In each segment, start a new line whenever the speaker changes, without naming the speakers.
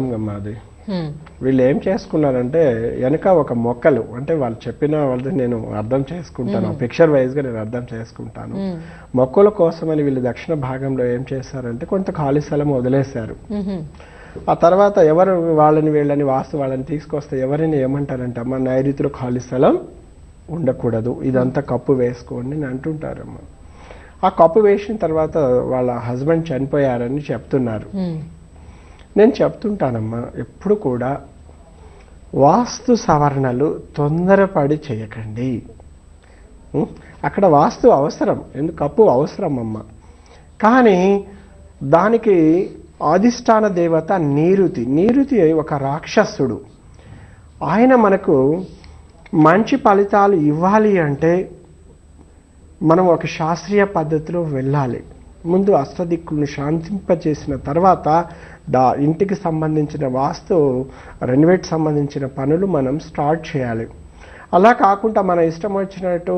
మాది వీళ్ళు ఏం చేసుకున్నారంటే వెనక ఒక మొక్కలు అంటే వాళ్ళు చెప్పిన వాళ్ళది నేను అర్థం చేసుకుంటాను, పిక్చర్ వైజ్గా నేను అర్థం చేసుకుంటాను. మొక్కల కోసమని వీళ్ళు దక్షిణ భాగంలో ఏం చేశారంటే కొంత ఖాళీ స్థలం వదిలేశారు. ఆ తర్వాత ఎవరు వాళ్ళని వీళ్ళని వాస్తు వాళ్ళని తీసుకొస్తే ఎవరిని ఏమంటారంటే అమ్మ నైరుతిలో ఖాళీ స్థలం ఉండకూడదు, ఇదంతా కప్పు వేసుకోండి అని అంటుంటారమ్మ. ఆ కప్పు వేసిన తర్వాత వాళ్ళ హస్బెండ్ చనిపోయారని చెప్తున్నారు. నేను చెప్తుంటానమ్మా, ఎప్పుడు కూడా వాస్తు సవరణలు తొందరపడి చేయకండి. అక్కడ వాస్తు అవసరం, ఎందుకు కప్పు అవసరం అమ్మ, కానీ దానికి అధిష్టాన దేవత నీరుతి ఒక రాక్షసుడు. ఆయన మనకు మంచి ఫలితాలు ఇవ్వాలి అంటే మనం ఒక శాస్త్రీయ పద్ధతిలో వెళ్ళాలి. ముందు అష్టదిక్కులను శాంతింపచేసిన తర్వాత ఇంటికి సంబంధించిన వాస్తు రెనోవేట్ సంబంధించిన పనులు మనం స్టార్ట్ చేయాలి. అలా కాకుండా మన ఇష్టం వచ్చినట్టు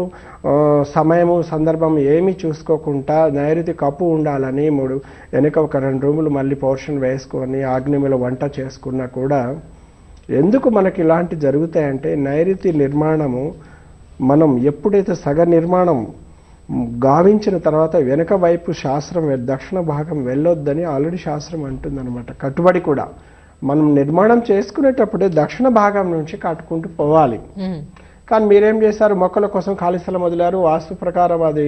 సమయము సందర్భం ఏమీ చూసుకోకుండా నైరుతి కప్పు ఉండాలని వెనక ఒక 2 రూములు మళ్ళీ పోర్షన్ వేసుకొని ఆగ్నేయంలో వంట చేసుకున్నా కూడా ఎందుకు మనకి ఇలాంటి జరుగుతాయంటే నైరుతి నిర్మాణము మనం ఎప్పుడైతే సగ నిర్మాణం గావించిన తర్వాత వెనక వైపు శాస్త్రం దక్షిణ భాగం వెళ్ళొద్దని ఆల్రెడీ శాస్త్రం అంటుందన్నమాట. కట్టుబడి కూడా మనం నిర్మాణం చేసుకునేటప్పుడే దక్షిణ భాగం నుంచి కట్టుకుంటూ పోవాలి. కానీ మీరేం చేశారు, మొక్కల కోసం ఖాళీ స్థలం వదిలారు. వాస్తు ప్రకారం అది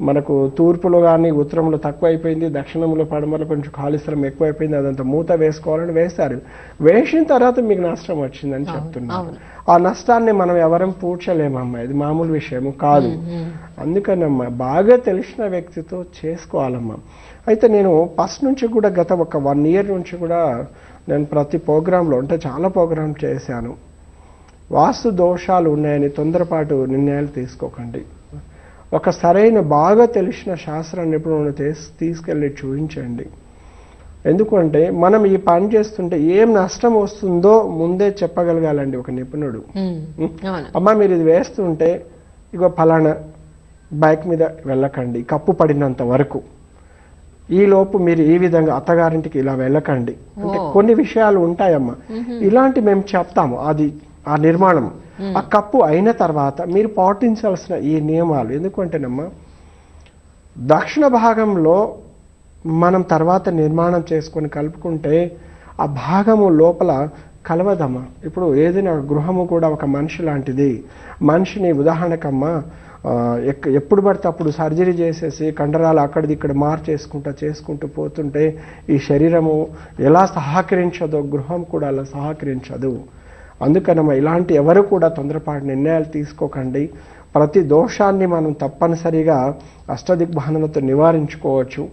మనకు తూర్పులో కానీ ఉత్తరంలో తక్కువ అయిపోయింది, దక్షిణంలో పడమరలో కొంచెం ఖాళీ స్థలం ఎక్కువైపోయింది, అదంతా మూత వేసుకోవాలని వేశారు. వేసిన తర్వాత మీకు నష్టం వచ్చిందని చెప్తున్నారు. ఆ నష్టాన్ని మనం ఎవరం పూడ్చలేమమ్మా, ఇది మామూలు విషయం కాదు. అందుకనమ్మా బాగా తెలిసిన వ్యక్తితో చేసుకోవాలమ్మా. అయితే నేను ఫస్ట్ నుంచి కూడా గత ఒక 1 year నుంచి కూడా నేను ప్రతి ప్రోగ్రాంలో అంటే చాలా ప్రోగ్రాం చేశాను. వాస్తు దోషాలు ఉన్నాయని తొందరపాటు నిర్ణయాలు తీసుకోకండి. ఒక సరైన బాగా తెలిసిన శాస్త్ర నిపుణులను తీసుకెళ్ళి చూపించండి. ఎందుకంటే మనం ఈ పని చేస్తుంటే ఏం నష్టం వస్తుందో ముందే చెప్పగలగాలండి ఒక నిపుణుడు. అమ్మ మీరు ఇది వేస్తుంటే ఇగో ఫలానా బైక్ మీద వెళ్ళకండి కప్పు పడినంత వరకు, ఈలోపు మీరు ఈ విధంగా అత్తగారింటికి ఇలా వెళ్ళకండి అంటే కొన్ని విషయాలు ఉంటాయమ్మా. ఇలాంటి మేము చెప్తాము. అది ఆ నిర్మాణం ఆ కప్పు అయిన తర్వాత మీరు పాటించాల్సిన ఈ నియమాలు. ఎందుకంటేనమ్మా దక్షిణ భాగంలో మనం తర్వాత నిర్మాణం చేసుకొని కలుపుకుంటే ఆ భాగము లోపల కలవదమ్మా. ఇప్పుడు ఏదైనా గృహము కూడా ఒక మనిషి లాంటిది. మనిషిని ఉదాహరణకమ్మా ఎప్పుడు పడితే అప్పుడు సర్జరీ చేసేసి కండరాలు అక్కడిది ఇక్కడ చేసుకుంటూ పోతుంటే ఈ శరీరము ఎలా సహకరించదో గృహం కూడా అలా సహకరించదు. అందుకనమ్మా ఇలాంటి ఎవరు కూడా తొందరపాటు నిర్ణయాలు తీసుకోకండి. ప్రతి దోషాన్ని మనం తప్పనిసరిగా అష్టదిగ్భావనలతో నివారించుకోవచ్చు.